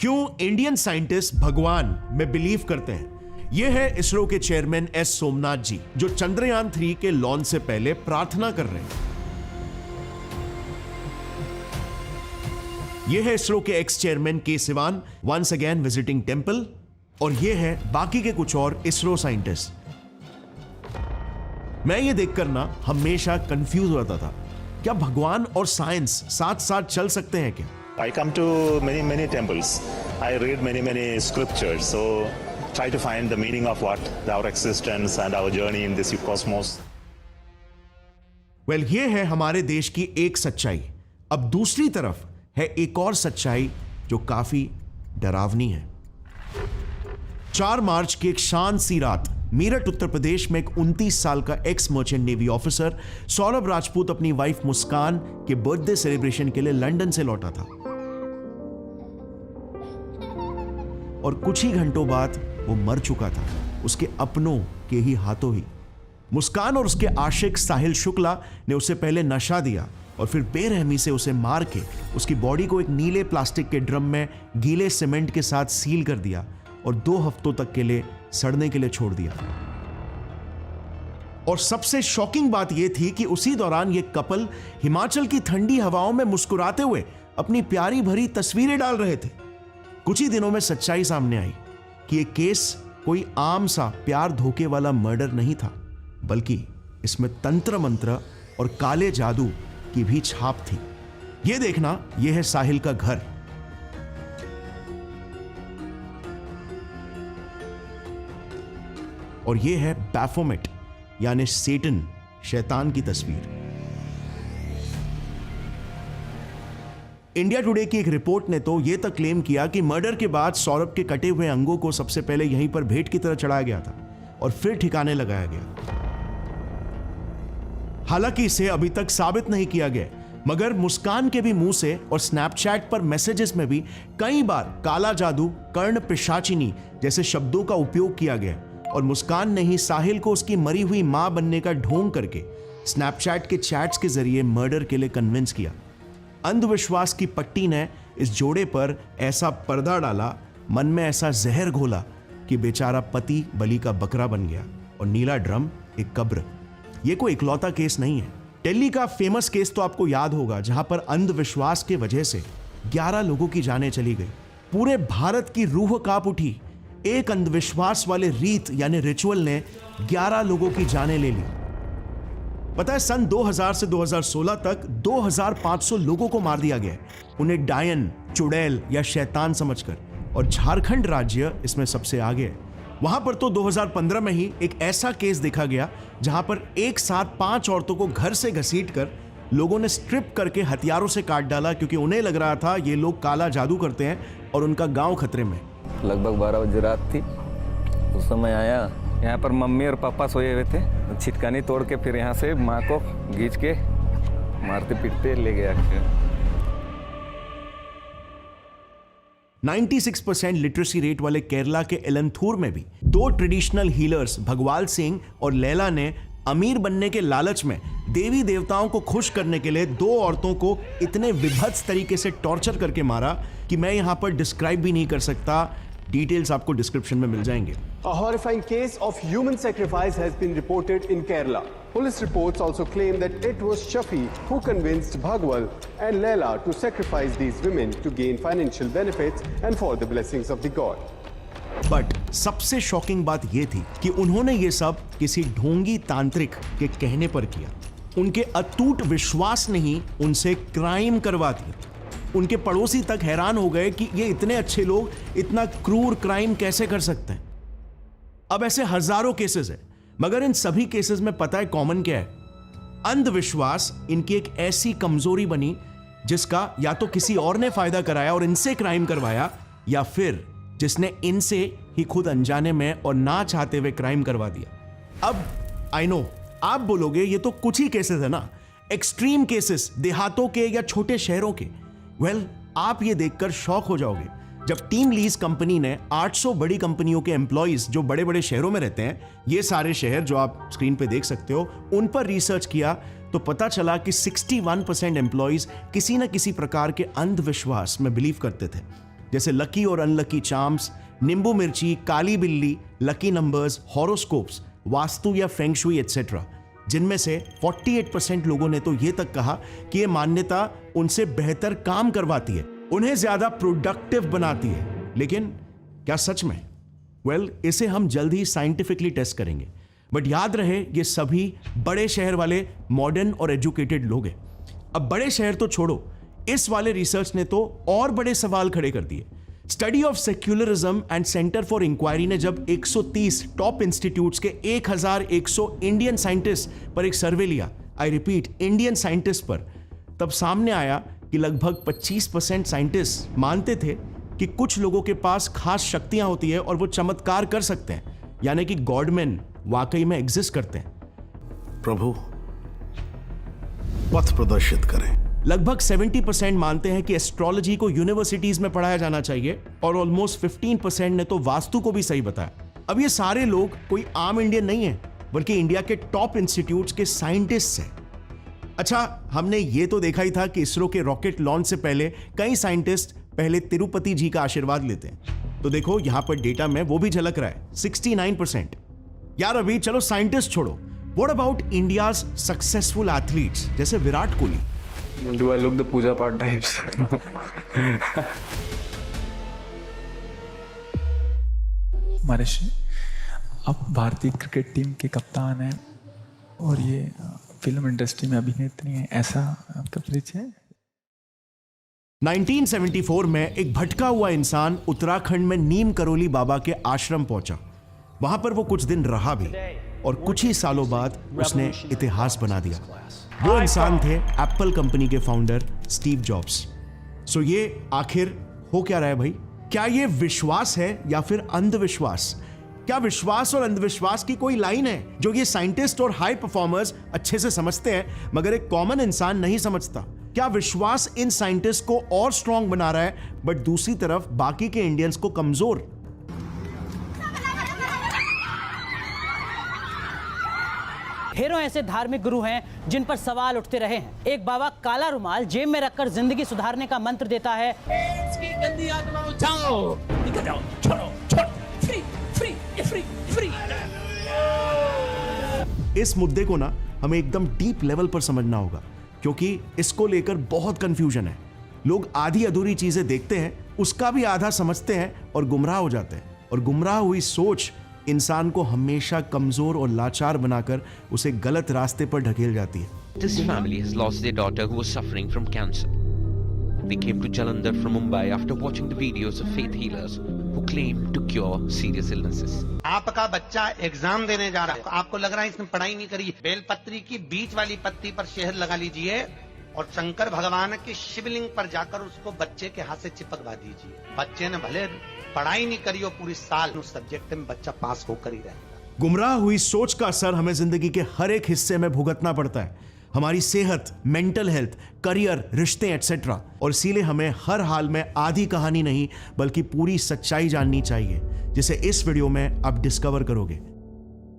क्यों Indian scientist भगवान में बिलीव करते हैं? यह है इसरो के चेयरमैन एस सोमनाथ जी, जो चंद्रयान 3 के लॉन्च से पहले प्रार्थना कर रहे हैं। यह है इसरो के ex chairman K Sivan, once again visiting temple. और यह है बाकी के कुछ और इसरो साइंटिस्ट। मैं ये देखकर ना हमेशा कंफ्यूज होता था, क्या भगवान और साइंस साथ साथ चल सकते हैं क्या? I come to many temples. I read many scriptures. So try to find the meaning of what our existence and our journey in this cosmos. Well, ये है हमारे देश की एक सच्चाई। अब दूसरी तरफ है एक और सच्चाई जो काफी डरावनी है। 4 मार्च की एक शांत सी रात मेरठ उत्तर प्रदेश में एक 29 साल का x merchant navy officer Saurabh Rajput अपनी वाइफ मुस्कान के बर्थडे सेलिब्रेशन के लिए लंदन से लौटा था और कुछ ही घंटों बाद वो मर चुका था, उसके अपनों के ही हाथों ही। मुस्कान और उसके आशिक साहिल शुक्ला ने उसे पहले नशा दिया और फिर बेरहमी से उसे मार के उसकी बॉडी को एक नीले प्लास्टिक के ड्रम में गीले सीमेंट के साथ सील कर दिया और 2 हफ्तों तक के लिए सड़ने के लिए छोड़ दिया। और सबसे शॉकिंग बात यह थी कि उसी दौरान यह कपल हिमाचल की ठंडी हवाओं में मुस्कुराते हुए अपनी प्यारी भरी तस्वीरें डाल रहे थे। कुछ ही दिनों में सच्चाई सामने आई कि यह केस कोई आम सा प्यार धोखे वाला मर्डर नहीं था, बल्कि इसमें तंत्र मंत्र और काले जादू की भी छाप थी। यह देखना, यह है साहिल का घर। और यह है बैफोमेट यानी सेटन, शैतान की तस्वीर। इंडिया टुडे की एक रिपोर्ट ने तो यह तक क्लेम किया कि मर्डर के बाद सौरभ के कटे हुए अंगों को सबसे पहले यहीं पर भेंट की तरह चढ़ाया गया था और फिर ठिकाने लगाया गया। हालांकि इसे अभी तक साबित नहीं किया गया, मगर मुस्कान के भी मुंह से और स्नैपचैट पर मैसेजेस में भी कई बार काला जादू, कर्ण पिशाचिनी जैसे शब्दों का उपयोग किया गया और मुस्कान ने ही साहिल को उसकी मरी हुई मां बनने का ढोंग करके स्नैपचैट के चैट्स के जरिए मर्डर के लिए कन्विंस किया। अंधविश्वास की पट्टी ने इस जोड़े पर ऐसा पर्दा डाला, मन में ऐसा जहर घोला कि बेचारा पति बलि का बकरा बन गया और नीला ड्रम एक कब्र। यह कोई इकलौता केस नहीं है। दिल्ली का फेमस केस तो आपको याद होगा, जहां पर अंधविश्वास के वजह से 11 लोगों की जानें चली गई। पूरे भारत की रूह कांप उठी। एक अंधविश्वास वाले रीत यानी रिचुअल ने 11 लोगों की जानें ले ली। पता है, सन 2000 से 2016 तक 2500 लोगों को मार दिया गया, उन्हें डायन, चुड़ैल या शैतान समझकर। और झारखंड राज्य इसमें सबसे आगे है। वहां पर तो 2015 में ही एक ऐसा केस देखा गया जहां पर एक साथ 5 औरतों को घर से घसीटकर लोगों ने स्ट्रिप करके हथियारों से काट डाला, क्योंकि उन्हें लग रहा था ये लोग काला जादू करते हैं और उनका गांव खतरे में। लगभग 12 बजे रात थी, उस समय आया। यहाँ पर मम्मी और पापा सोए हुए थे। छिटकानी तोड़ के फिर यहाँ से माँ को खींच के मारते पीटते ले गया। 96% लिटरेसी रेट वाले केरला के एलंथूर में भी 2 ट्रेडिशनल हीलर्स भगवाल सिंह और लैला ने अमीर बनने के लालच में देवी देवताओं को खुश करने के लिए 2 औरतों को इतने विभत्स तरीके से टॉर्चर करके मारा कि मैं यहां पर डिस्क्राइब भी नहीं कर सकता। डिटेल्स आपको डिस्क्रिप्शन में मिल जाएंगे। A horrifying case of human sacrifice has been reported in Kerala. Police reports also claim that it was Shafi who convinced Bhagwal and Leila to sacrifice these women to gain financial benefits and for the blessings of the god. But सबसे shocking बात यह थी कि उन्होंने ये सब किसी ढोंगी तांत्रिक के कहने पर किया। उनके अटूट विश्वास ने ही उनसे क्राइम करवा दिया। उनके पड़ोसी तक हैरान हो गए कि ये इतने अच्छे लोग इतना क्रूर क्राइम कैसे कर सकते हैं। अब ऐसे हजारों केसेस हैं, मगर इन सभी केसेस में पता है कॉमन क्या है? अंधविश्वास इनकी एक ऐसी कमजोरी बनी जिसका या तो किसी और ने फायदा कराया और इनसे क्राइम करवाया, या फिर जिसने इनसे ही खुद अनजाने में और ना चाहते हुए क्राइम करवा दिया। अब आई नो आप बोलोगे ये तो कुछ ही केसेस है ना, एक्सट्रीम केसेस देहातों के या छोटे शहरों के। वेल, आप ये देखकर शॉक हो जाओगे जब टीम लीज कंपनी ने 800 बड़ी कंपनियों के एम्प्लॉइज जो बड़े बड़े शहरों में रहते हैं, ये सारे शहर जो आप स्क्रीन पे देख सकते हो, उन पर रिसर्च किया तो पता चला कि 61% एम्प्लॉइज किसी न किसी प्रकार के अंधविश्वास में बिलीव करते थे, जैसे लकी और अनलकी चार्म्स, नींबू मिर्ची, काली बिल्ली, लकी नंबर्स, हॉरोस्कोप्स, वास्तु या फेंग शुई एटसेट्रा, जिनमें से 48% लोगों ने तो ये तक कहा कि ये मान्यता उनसे बेहतर काम करवाती है, उन्हें ज्यादा प्रोडक्टिव बनाती है। लेकिन क्या सच में? वेल, इसे हम जल्द ही साइंटिफिकली टेस्ट करेंगे, बट याद रहे ये सभी बड़े शहर वाले मॉडर्न और एजुकेटेड लोग हैं। अब बड़े शहर तो छोड़ो, इस वाले रिसर्च ने तो और बड़े सवाल खड़े कर दिए। Study of secularism and centre for inquiry ने जब 130 टॉप इंस्टीट्यूट्स के 1100 इंडियन साइंटिस्ट पर एक सर्वे लिया, आई रिपीट इंडियन साइंटिस्ट पर, तब सामने आया कि लगभग 25% साइंटिस्ट मानते थे कि कुछ लोगों के पास खास शक्तियां होती है और वो चमत्कार कर सकते हैं, यानी कि गॉडमैन वाकई में एग्जिस्ट करते हैं। प्रभु पथ प्रदर्शित करें। लगभग 70% मानते हैं कि एस्ट्रोलॉजी को यूनिवर्सिटीज में पढ़ाया जाना चाहिए और ऑलमोस्ट 15% ने तो वास्तु को भी सही बताया। अब ये सारे लोग कोई आम इंडियन नहीं है, बल्कि इंडिया के टॉप इंस्टीट्यूट्स के साइंटिस्ट हैं। अच्छा, हमने ये तो देखा ही था कि इसरो के रॉकेट लॉन्च से पहले कई साइंटिस्ट पहले तिरुपति जी का आशीर्वाद लेते हैं। तो देखो यहां पर डेटा में वो भी झलक रहा है, 69%। यार अभी चलो साइंटिस्ट छोड़ो, what about India's successful athletes जैसे Virat Kohli? Do I look the puja part types? महर्षि, आप भारतीय क्रिकेट टीम के कप्तान हैं और ये फिल्म इंडस्ट्री में अभिनेत्री हैं, ऐसा आपका परिचय है? 1974 में एक भटका हुआ इंसान उत्तराखंड में नीम करोली बाबा के आश्रम पहुंचा। वहां पर वो कुछ दिन रहा भी और कुछ ही सालों बाद उसने इतिहास बना दिया। वो इंसान थे एप्पल कंपनी के फाउंडर स्टीव जॉब्स। सो ये आखिर हो क्या रहा है भाई? क्या ये विश्वास है या फिर अंधविश्वास? क्या विश्वास और अंधविश्वास की कोई लाइन है जो ये साइंटिस्ट और हाई परफॉर्मर्स अच्छे से समझते हैं मगर एक कॉमन इंसान नहीं समझता? क्या विश्वास इन साइंटिस्ट को और स्ट्रांग बना रहा है बट दूसरी तरफ बाकी के इंडियंस को कमजोर? ढेरों ऐसे धार्मिक गुरु हैं जिन पर सवाल उठते रहे हैं। एक बाबा काला रुमाल जेब में रखकर जिंदगी सुधारने का मंत्र देता है। इसकी गंदी आत्माओं जाओ, निकल जाओ, छोड़ो, छोड़ो, फ्री, फ्री, फ्री, फ्री। इस मुद्दे को ना हमें एकदम डीप लेवल पर समझना होगा, क्योंकि इसको लेकर बहुत कंफ्यूजन है। लोग आधी अधूरी चीजें देखते हैं, उसका भी आधा समझते हैं और गुमराह हो जाते हैं। और गुमराह हुई सोच इंसान को हमेशा कमजोर और लाचार बनाकर उसे गलत रास्ते पर ढकेल जाती है। This family has lost their daughter who was suffering from cancer. They came to Jalandhar from Mumbai after watching the videos of faith healers who claim to cure serious illnesses. आपका बच्चा एग्जाम देने जा रहा है, आपको लग रहा है इसने पढ़ाई नहीं करी, बेलपत्री की बीच वाली पत्ती पर शहद लगा लीजिए और शंकर भगवान के शिवलिंग पर जाकर उसको बच्चे के हाथ से चिपकवा दीजिए। बच्चे ने भले पढ़ाई नहीं करी हो पूरी साल, उस सब्जेक्ट में बच्चा पास होकर ही रहेगा। गुमराह हुई सोच का असर हमें जिंदगी के हर एक हिस्से में भुगतना पड़ता है, हमारी सेहत, मेंटल हेल्थ, करियर, रिश्ते एटसेट्रा। और इसीलिए हमें हर हाल में आधी कहानी नहीं बल्कि पूरी सच्चाई जाननी चाहिए, जिसे इस वीडियो में आप डिस्कवर करोगे।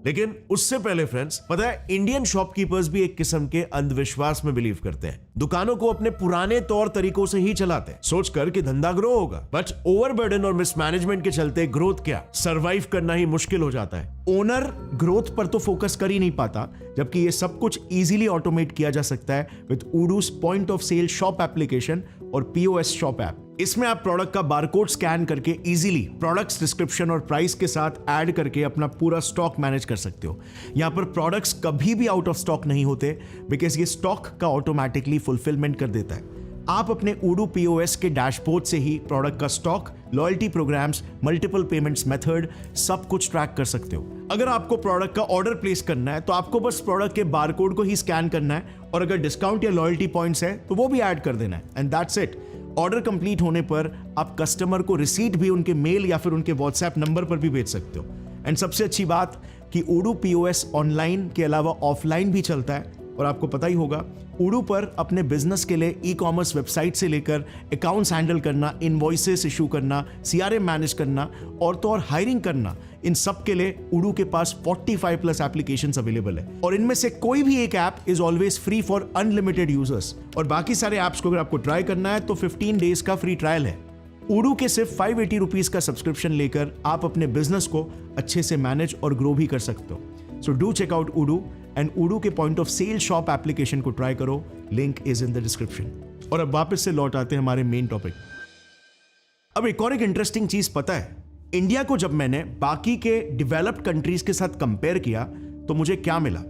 लेकिन उससे पहले फ्रेंड्स, पता है इंडियन शॉपकीपर्स भी एक किस्म के अंधविश्वास में बिलीव करते हैं। दुकानों को अपने पुराने तौर तरीकों से ही चलाते हैं, सोचकर कि धंधा ग्रो होगा। बट ओवरबर्डन और मिसमैनेजमेंट के चलते ग्रोथ क्या, सरवाइव करना ही मुश्किल हो जाता है। ओनर ग्रोथ पर तो फोकस कर ही नहीं पाता, जबकि ये सब कुछ इजीली ऑटोमेट किया जा सकता है with Odoo's point of sale shop application और POS शॉप ऐप। इसमें आप प्रोडक्ट का बारकोड स्कैन करके इजीली प्रोडक्ट्स डिस्क्रिप्शन और प्राइस के साथ ऐड करके अपना पूरा स्टॉक मैनेज कर सकते हो। यहाँ पर प्रोडक्ट्स कभी भी आउट ऑफ स्टॉक नहीं होते, बिकॉज ये स्टॉक का ऑटोमेटिकली फुलफिलमेंट कर देता है। आप अपने उडू POS के डैशबोर्ड से ही प्रोडक्ट का stock, loyalty programmes, multiple payments method सब कुछ ट्रैक कर सकते हो। अगर आपको प्रोडक्ट का ऑर्डर प्लेस करना है तो आपको बस प्रोडक्ट के बारकोड को ही स्कैन करना है और अगर डिस्काउंट या लॉयल्टी पॉइंट्स है तो वो भी ऐड कर देना है, and that's it. Order complete होने पर आप कस्टमर को रिसीट भी उनके मेल या फिर उनके व्हाट्सएप नंबर पर भी भेज सकते हो। एंड सबसे अच्छी बात कि उडू POS ऑनलाइन के अलावा ऑफलाइन भी चलता है। और आपको पता ही होगा, उडू पर अपने बिजनेस के लिए ई-कॉमर्स वेबसाइट से लेकर अकाउंट्स हैंडल करना, इनवॉइसेस इशू करना, CRM मैनेज करना और तो और हायरिंग करना, इन सब के लिए उडू के पास 45+ एप्लीकेशंस अवेलेबल है। और इनमें से कोई भी एक app is always free for unlimited users. और बाकी सारे ऐप्स को अगर आपको ट्राई करना है तो 15 डेज का फ्री ट्रायल है। उडू के सिर्फ 580 रुपीज का सब्सक्रिप्शन लेकर आप अपने बिजनेस को अच्छे से मैनेज और ग्रो भी कर सकते हो। So do check out Odoo and Odoo के point of sale shop application को ट्राई करो, link is in the description. और अब वापस से लौट आते हैं हमारे मेन टॉपिक। अब एक और एक इंटरेस्टिंग चीज पता है, इंडिया को जब मैंने बाकी के डेवलप्ड कंट्रीज के साथ कंपेयर किया तो मुझे क्या मिला।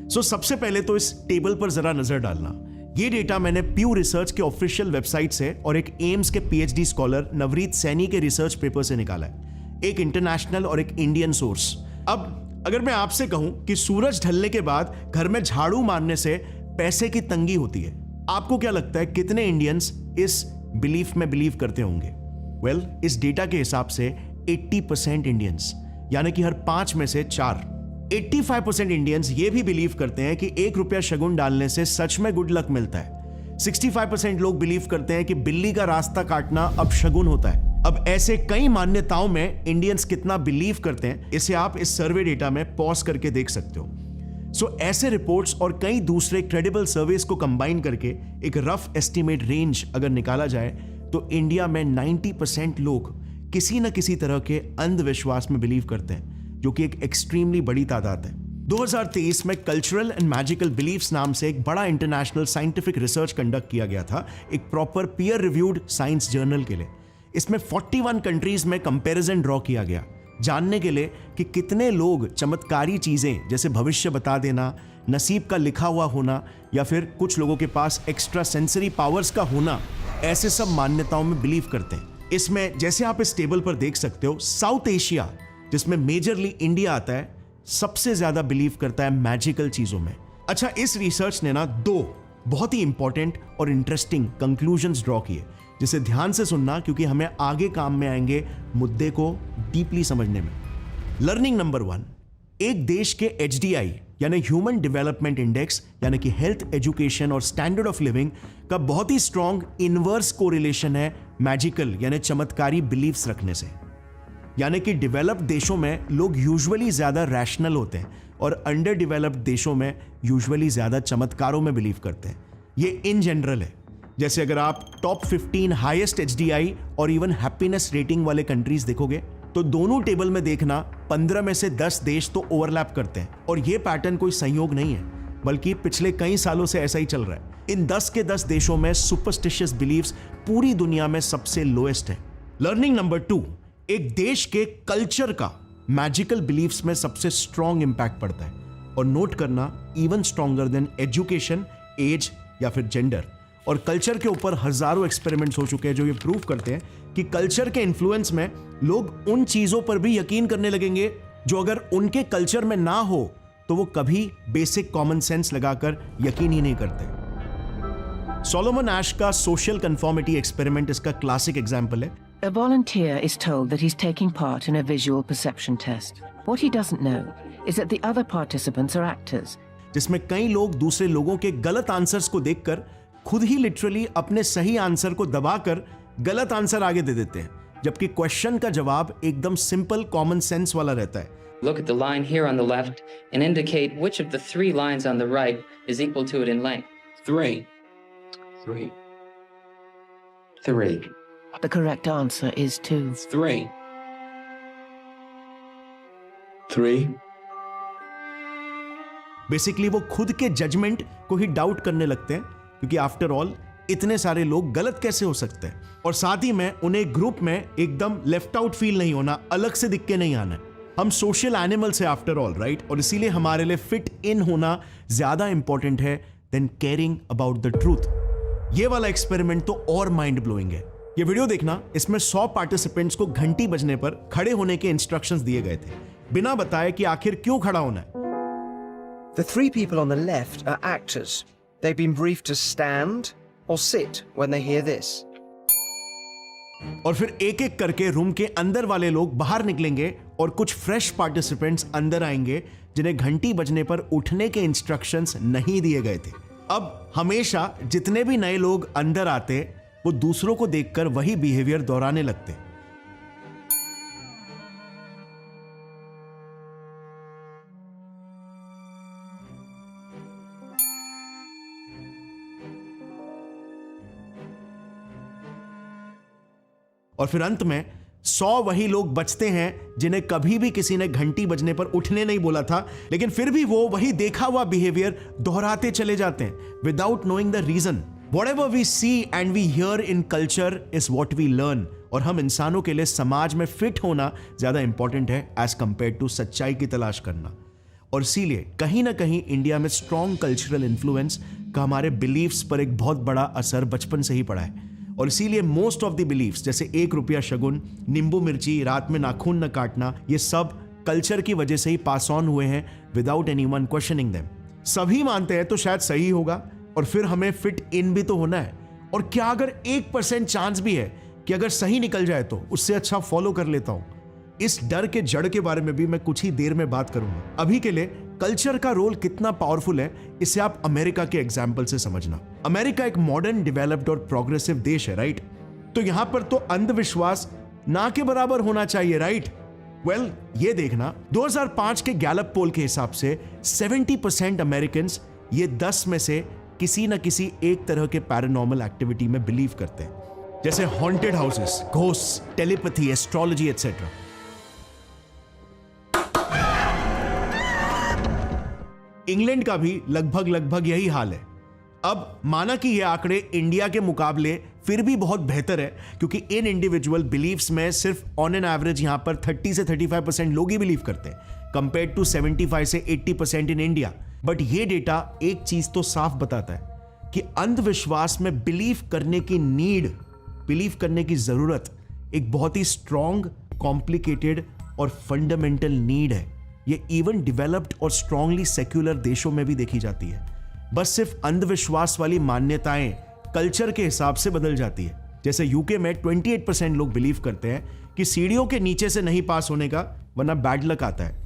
सो सबसे पहले तो इस टेबल पर जरा नजर डालना। ये डेटा मैंने प्यू रिसर्च के ऑफिशियल वेबसाइट से और एक एम्स के पीएचडी स्कॉलर नवरीत सैनी के रिसर्च पेपर से निकाला है, एक इंटरनेशनल और एक इंडियन सोर्स। अब अगर मैं आपसे कहूं कि सूरज ढलने के बाद घर में झाड़ू मारने से पैसे की तंगी होती है, आपको क्या लगता है कितने इंडियंस इस बिलीफ में बिलीव करते होंगे? वेल, इस डेटा के हिसाब से 80% इंडियंस, यानी कि हर 5 में से 4। 85% इंडियंस ये भी बिलीव करते हैं कि ₹1 शगुन डालने से सच में गुड लक मिलता है। 65% लोग बिलीव करते हैं कि बिल्ली का रास्ता काटना अब शगुन होता है। अब ऐसे कई मान्यताओं में इंडियंस कितना बिलीव करते हैं, इसे आप इस सर्वे डेटा में पॉज करके देख सकते हो। सो ऐसे रिपोर्ट्स और कई दूसरे क्रेडिबल सर्वेस को कंबाइन करके एक रफ एस्टिमेट रेंज अगर निकाला जाए तो इंडिया में 90% लोग किसी न किसी तरह के अंधविश्वास में बिलीव करते हैं, जो कि एक एक्सट्रीमली बड़ी तादाद है। 2023 में कल्चरल एंड मैजिकल बिलीफ्स नाम से एक बड़ा इंटरनेशनल साइंटिफिक रिसर्च कंडक्ट किया गया था, एक proper peer reviewed science journal के लिए। इसमें 41 कंट्रीज में कंपैरिजन ड्रॉ किया गया, जानने के लिए कि कितने लोग चमत्कारी चीजें जैसे भविष्य बता देना, नसीब का लिखा हुआ होना या फिर कुछ लोगों के पास एक्स्ट्रा सेंसरी पावर्स का होना, ऐसे सब मान्यताओं में बिलीव करते हैं। इसमें जैसे आप इस टेबल पर देख सकते हो, साउथ एशिया जिसमें मेजरली इंडिया आता है, सबसे ज्यादा बिलीव करता है मैजिकल चीजों में। अच्छा, इस रिसर्च ने ना 2 बहुत ही इंपॉर्टेंट और इंटरेस्टिंग कंक्लूजन्स ड्रॉ किए, जिसे ध्यान से सुनना क्योंकि हमें आगे काम में आएंगे मुद्दे को डीपली समझने में। लर्निंग नंबर 1, एक देश के HDI यानी ह्यूमन डेवलपमेंट इंडेक्स यानी कि हेल्थ, एजुकेशन और स्टैंडर्ड ऑफ लिविंग का बहुत ही स्ट्रॉन्ग इनवर्स कोरिलेशन है मैजिकल यानी चमत्कारी बिलीव्स रखने से। यानी कि डेवलप्ड देशों में लोग यूजुअली ज्यादा रैशनल होते हैं और अंडर डेवलप्ड देशों में यूजुअली ज्यादा चमत्कारों में बिलीव करते हैं। ये इन जनरल है। जैसे अगर आप टॉप 15 हाईएस्ट HDI और इवन हैप्पीनेस रेटिंग वाले कंट्रीज देखोगे तो दोनों टेबल में देखना 15 में से 10 देश तो ओवरलैप करते हैं। और ये पैटर्न कोई संयोग नहीं है, बल्कि पिछले कई सालों से ऐसा ही चल रहा है। इन 10 के 10 देशों में सुपरस्टिशियस बिलीव्स पूरी दुनिया में सबसे लोएस्ट है। लर्निंग नंबर 2, एक देश के कल्चर का मैजिकल बिलीव्स में सबसे स्ट्रॉन्ग इंपैक्ट पड़ता है। और नोट करना, even stronger than education, age या फिर जेंडर। और कल्चर के ऊपर हजारों एक्सपेरिमेंट्स हो चुके हैं जो ये प्रूव करते हैं कि कल्चर के इन्फ्लुएंस में लोग उन चीजों पर भी यकीन करने लगेंगे जो अगर उनके कल्चर में ना हो तो वो कभी बेसिक कॉमन सेंस लगाकर यकीन ही नहीं करते। सोलोमन एश का सोशल कंफॉर्मिटी एक्सपेरिमेंट इसका क्लासिक एग्जाम्पल है। A volunteer is told that he's taking part in a visual perception test. What he doesn't know is that the other participants are actors. जिसमें कई लोग दूसरे लोगों के गलत आंसर्स को देखकर खुद ही लिटरली अपने सही आंसर को दबाकर गलत आंसर आगे दे देते हैं, जबकि क्वेश्चन का जवाब एकदम सिंपल कॉमन सेंस वाला रहता है। Look at the line here on the left and indicate which of the 3 lines on the right is equal to it in length. 3. 3. The correct answer is 2. 3. 3. Basically वो खुद के judgement को ही doubt करने लगते हैं, क्योंकि आफ्टर ऑल इतने सारे लोग गलत कैसे हो सकते हैं। और साथ ही में उन्हें ग्रुप में एकदम लेफ्ट आउट फील नहीं होना, अलग से दिख के नहीं आना है। हम सोशल एनिमल्स है आफ्टर ऑल, राइट? और इसीलिए हमारे लिए फिट इन होना ज्यादा इंपॉर्टेंट है than caring about the truth. ये वाला एक्सपेरिमेंट तो और माइंड ब्लोइंग है। ये वीडियो देखना, इसमें 100 पार्टिसिपेंट्स को घंटी बजने पर खड़े होने के इंस्ट्रक्शंस दिए गए थे, बिना बताए कि आखिर क्यों खड़ा होना है। The 3 people on the left are actors. They've been briefed to stand or sit when they hear this. और फिर एक एक करके रूम के अंदर वाले लोग बाहर निकलेंगे और कुछ फ्रेश पार्टिसिपेंट्स अंदर आएंगे जिन्हें घंटी बजने पर उठने के इंस्ट्रक्शंस नहीं दिए गए थे। अब हमेशा जितने भी नए लोग अंदर आते वो दूसरों को देखकर वही बिहेवियर दोहराने लगते। और फिर अंत में 100 वही लोग बचते हैं जिन्हें कभी भी किसी ने घंटी बजने पर उठने नहीं बोला था, लेकिन फिर भी वो वही देखा हुआ बिहेवियर दोहराते चले जाते हैं without knowing the reason. Whatever we see and we hear in culture is what we learn। और हम इंसानों के लिए समाज में फिट होना ज्यादा इंपॉर्टेंट है एज कंपेयर टू सच्चाई की तलाश करना। और इसीलिए कहीं ना कहीं इंडिया में स्ट्रॉन्ग कल्चरल इन्फ्लुएंस का हमारे बिलीफ्स पर एक बहुत बड़ा असर बचपन से ही पड़ा है। और इसीलिए मोस्ट ऑफ द बिलीफ्स जैसे 1 रुपया शगुन, नींबू मिर्ची, रात में नाखून न काटना, ये सब कल्चर की वजह से ही पास ऑन हुए हैं विदाउट एनीवन क्वेश्चनिंग देम। सभी मानते हैं तो शायद सही होगा और फिर हमें फिट इन भी तो होना है। और क्या अगर 1% चांस भी है कि अगर सही निकल जाए तो उससे अच्छा फॉलो कर लेता हूं। इस डर के जड़ के बारे में भी मैं कुछ ही देर में बात करूंगा। अभी के लिए कल्चर का रोल कितना पावरफुल है इसे आप अमेरिका के एग्जाम्पल से समझना। अमेरिका एक मॉडर्न, डेवलप्ड और प्रोग्रेसिव देश है, राइट? तो यहां पर तो अंधविश्वास ना के बराबर होना चाहिए, राइट? वेल, ये देखना 2005 के गैलप पोल के हिसाब से 70% अमेरिकन ये 10 में से किसी न किसी एक तरह के पैरानॉर्मल एक्टिविटी में बिलीव करते हैं, जैसे haunted houses, ghost, telepathy, astrology etcetera. England का भी लगभग यही हाल है। अब माना कि ये आंकड़े इंडिया के मुकाबले फिर भी बहुत बेहतर है, क्योंकि इन इंडिविजुअल बिलीव्स में सिर्फ ऑन एन एवरेज यहां पर 30 से 35% लोग ही बिलीव करते हैं, कंपेयर टू 75 से 80% इन इंडिया। बट ये डेटा एक चीज तो साफ बताता है कि अंधविश्वास में बिलीव करने की नीड, बिलीव करने की जरूरत एक बहुत ही स्ट्रॉन्ग, कॉम्प्लिकेटेड और फंडामेंटल नीड है। ये इवन डेवलप्ड और स्ट्रांगली सेक्युलर देशों में भी देखी जाती है। बस सिर्फ अंधविश्वास वाली मान्यताएं कल्चर के हिसाब से बदल जाती है। जैसे यूके में 28% लोग बिलीव करते हैं कि सीढ़ियों के नीचे से नहीं पास होने का, वरना बैड लक आता है।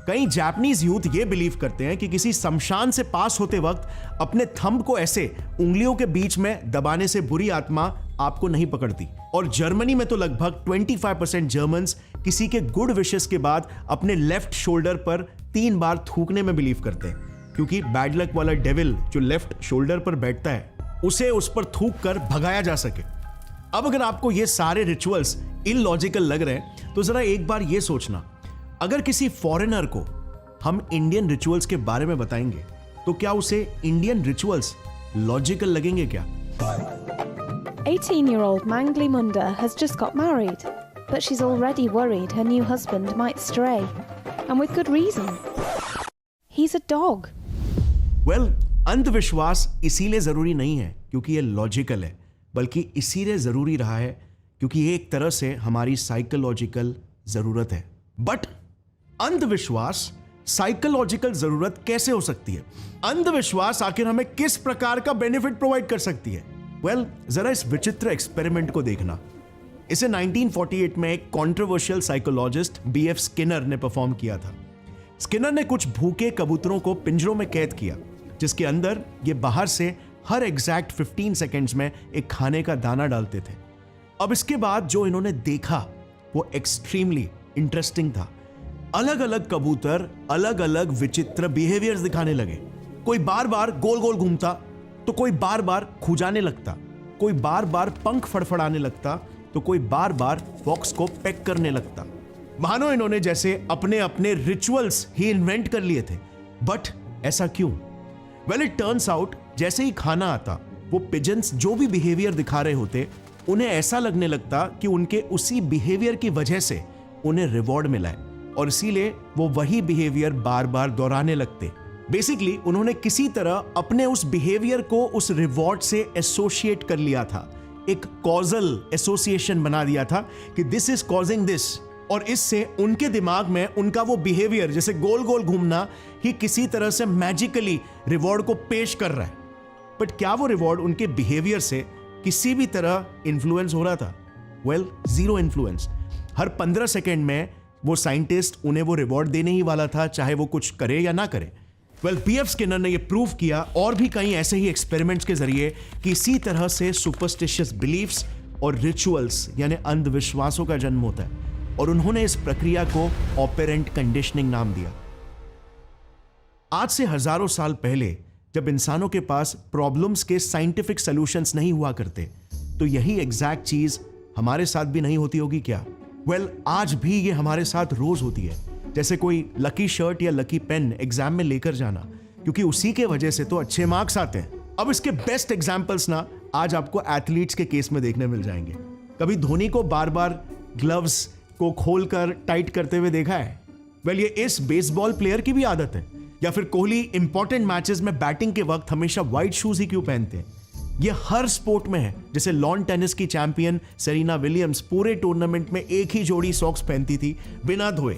कई जापानीज यूथ ये बिलीव करते हैं कि किसी शमशान से पास होते वक्त अपने थंब को ऐसे उंगलियों के बीच में दबाने से बुरी आत्मा आपको नहीं पकड़ती। और जर्मनी में तो लगभग 25% जर्मन्स किसी के गुड विशेस के बाद अपने लेफ्ट शोल्डर पर 3 बार थूकने में बिलीव करते हैं, क्योंकि बैड लक वाला डेविल जो लेफ्ट शोल्डर पर बैठता है उसे उस पर थूक कर भगाया जा सके। अब अगर आपको ये सारे रिचुअल्स इलॉजिकल लग रहे हैं तो जरा एक बार ये सोचना, अगर किसी फॉरेनर को हम इंडियन रिचुअल्स के बारे में बताएंगे तो क्या उसे इंडियन रिचुअल्स लॉजिकल लगेंगे क्या? 18-year-old Mangli Munda has just got married, but she's already worried her new husband might stray, and with good reason. He's a dog. Well, अंधविश्वास इसीलिए जरूरी नहीं है क्योंकि ये लॉजिकल है, बल्कि इसीलिए जरूरी रहा है क्योंकि ये एक तरह से हमारी साइकोलॉजिकल जरूरत है। बट अंधविश्वास साइकोलॉजिकल जरूरत कैसे हो सकती है? अंधविश्वास आखिर हमें किस प्रकार का बेनिफिट प्रोवाइड कर सकती है? वेल, जरा इस विचित्र एक्सपेरिमेंट को देखना। इसे 1948 में एक कंट्रोवर्शियल साइकोलॉजिस्ट BF स्किनर ने परफॉर्म किया था। स्किनर ने कुछ भूखे कबूतरों को पिंजरों में कैद किया, जिसके अंदर ये बाहर से हर एग्जैक्ट 15 सेकेंड्स में एक खाने का दाना डालते थे। अब इसके बाद जो इन्होंने देखा वो एक्सट्रीमली इंटरेस्टिंग था। अलग अलग कबूतर अलग अलग विचित्र बिहेवियर्स दिखाने लगे। कोई बार बार गोल गोल घूमता, तो कोई बार बार खुजाने लगता, कोई बार बार पंख फड़फड़ाने लगता, तो कोई बार बार बॉक्स को पैक करने लगता। मानो इन्होंने जैसे अपने अपने रिचुअल्स ही इन्वेंट कर लिए थे। बट ऐसा क्यों? वेल, इट टर्न्स आउट जैसे ही खाना आता, वो पिजन्स जो भी बिहेवियर दिखा रहे होते, उन्हें ऐसा लगने लगता कि उनके उसी बिहेवियर की वजह से उन्हें रिवॉर्ड मिला है, और इसीलिए वो वही बिहेवियर बार बार दोहराने लगते। बेसिकली उन्होंने किसी तरह अपने उस बिहेवियर को उस रिवॉर्ड से एसोसिएट कर लिया था, एक कॉजल एसोसिएशन बना दिया था कि दिस इज कॉजिंग दिस, और इससे उनके दिमाग में उनका वो बिहेवियर जैसे गोल गोल घूमना ही किसी तरह से मैजिकली रिवॉर्ड को पेश कर रहा है। बट क्या वो रिवॉर्ड उनके बिहेवियर से किसी भी तरह इन्फ्लुएंस हो रहा था? Well, zero influence. हर 15 सेकेंड में वो साइंटिस्ट उन्हें वो रिवॉर्ड देने ही वाला था, चाहे वो कुछ करे या ना करे। वेल, BF स्किनर ने ये प्रूव किया, और भी कई ऐसे ही एक्सपेरिमेंट्स के जरिए, कि इसी तरह से सुपरस्टिशियस बिलीफ्स और रिचुअल्स यानी अंधविश्वासों का जन्म होता है, और उन्होंने इस प्रक्रिया को ऑपरेंट कंडीशनिंग नाम दिया। आज से हजारों साल पहले जब इंसानों के पास प्रॉब्लम्स के साइंटिफिक सॉल्यूशंस नहीं हुआ करते, तो यही एग्जैक्ट चीज हमारे साथ भी नहीं होती होगी क्या? वेल, आज भी ये हमारे साथ रोज होती है। जैसे कोई लकी शर्ट या लकी पेन एग्जाम में लेकर जाना, क्योंकि उसी के वजह से तो अच्छे मार्क्स आते हैं। अब इसके बेस्ट एग्जाम्पल्स ना आज आपको एथलीट्स के केस में देखने मिल जाएंगे। कभी धोनी को बार बार ग्लव्स को खोलकर टाइट करते हुए देखा है? वेल, ये इस बेसबॉल प्लेयर की भी आदत है। या फिर कोहली इंपॉर्टेंट मैचेस में बैटिंग के वक्त हमेशा व्हाइट शूज ही क्यों पहनते हैं? ये हर स्पोर्ट में है। जैसे लॉन टेनिस की चैंपियन सेरेना विलियम्स पूरे टूर्नामेंट में एक ही जोड़ी सॉक्स पहनती थी बिना धोए।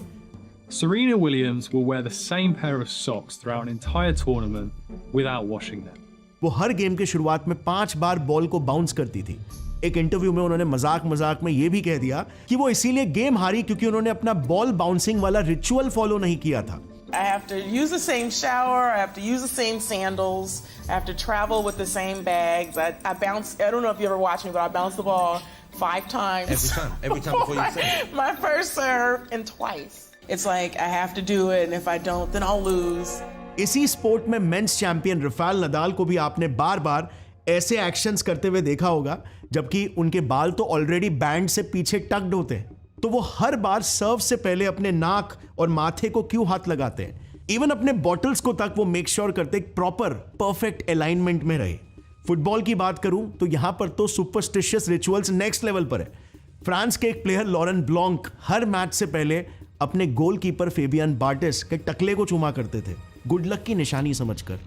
Serena Williams will wear the same pair of socks throughout an entire tournament without washing them. वो हर गेम के शुरुआत में 5 बार बॉल को बाउंस करती थी। एक इंटरव्यू में उन्होंने मजाक में ये भी कह दिया कि वो इसीलिए गेम हारी क्योंकि उन्होंने अपना बॉल बाउंसिंग वाला रिचुअल फॉलो नहीं किया था। I have to use the same shower, I have to use the same sandals, I have to travel with the same bags. I bounce, I don't know if you ever watch me, but I bounce the ball 5 times. Every time before you serve. My first serve and twice. It's like I have to do it, and if I don't, then I'll lose. इसी sport में mains champion Rafael Nadal को भी आपने बार बार ऐसे actions करते हुए देखा होगा, जबकि उनके बाल तो ऑलरेडी बैंड से पीछे टक्ड होते हैं। तो वो हर बार सर्व से पहले अपने नाक और माथे को क्यों हाथ लगाते हैं? इवन अपने बॉटल्स को तक वो मेक श्योर करते एक प्रॉपर परफेक्ट अलाइनमेंट में रहे। फुटबॉल की बात करूं तो यहां पर तो सुपरस्टिशियस रिचुअल्स नेक्स्ट लेवल पर है। फ्रांस के एक प्लेयर लॉरेन ब्लॉन्क हर मैच से पहले अपने गोलकीपर फेबियन बार्टेस के टकले को चूमा करते थे, गुड लक की निशानी समझकर।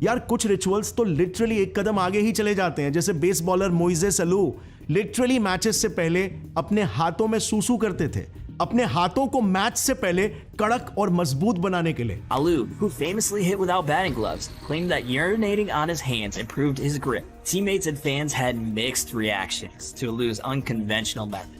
यार, कुछ रिचुअल्स तो लिटरली एक कदम आगे ही चले जाते हैं। जैसे बेसबॉलर मोइसेस अलू लिटरली मैचेस से पहले अपने हाथों में सूसू करते थे, अपने हाथों को मैच से पहले कड़क और मजबूत बनाने के लिए। Alou, who famously hit without batting gloves, claimed that urinating on his hands improved his grip. Teammates and fans had mixed reactions to Alou's unconventional method.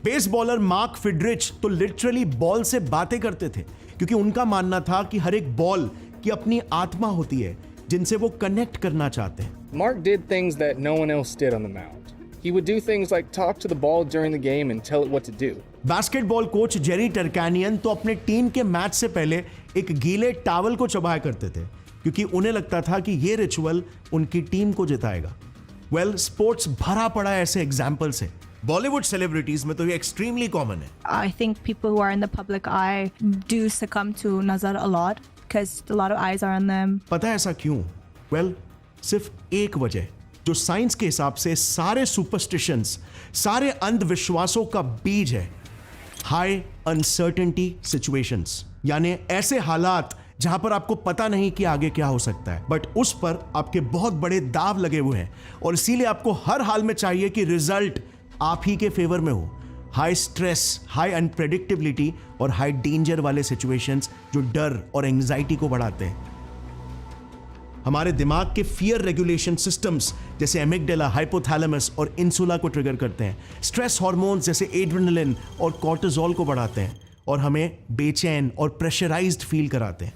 Baseballer Mark Fidrych तो लिटरली बॉल से बातें करते थे, क्योंकि उनका मानना था कि हर एक बॉल की अपनी आत्मा होती है जिनसे वो कनेक्ट करना चाहते हैं। Mark did things that no one else did on the mound. He would do things like talk to the ball during the game and tell it what to do. Basketball coach Jerry Tarkanian तो अपने team के match से पहले एक गीले towel को चबाया करते थे, क्योंकि उन्हें लगता था कि ये रिचुअल उनकी टीम को जिताएगा। वेल, स्पोर्ट्स भरा पड़ा है ऐसे एग्जाम्पल से। बॉलीवुड सेलिब्रिटीज में तो ये एक्सट्रीमली कॉमन है। I think people who are in the public eye do succumb to nazar a lot because a lot of eyes are on them. पता है ऐसा क्यों? वेल, सिर्फ एक वजह जो साइंस के हिसाब से सारे सुपरस्टिशंस, सारे अंधविश्वासों का बीज है, हाई अनसर्टेनिटी सिचुएशंस, यानी ऐसे हालात जहां पर आपको पता नहीं कि आगे क्या हो सकता है, बट उस पर आपके बहुत बड़े दाव लगे हुए हैं और इसीलिए आपको हर हाल में चाहिए कि रिजल्ट आप ही के फेवर में हो। हाई स्ट्रेस, हाई अनप्रेडिक्टेबिलिटी और हाई डेंजर वाले सिचुएशंस जो डर और एंजाइटी को बढ़ाते हैं। हमारे दिमाग के फियर रेगुलेशन सिस्टम्स जैसे एमिगडाला, हाइपोथैलेमस और इंसुला को ट्रिगर करते हैं। स्ट्रेस हार्मोन्स जैसे एड्रेनलिन और कॉर्टिसोल को बढ़ाते हैं और हमें बेचैन और प्रेशराइज्ड फील कराते हैं।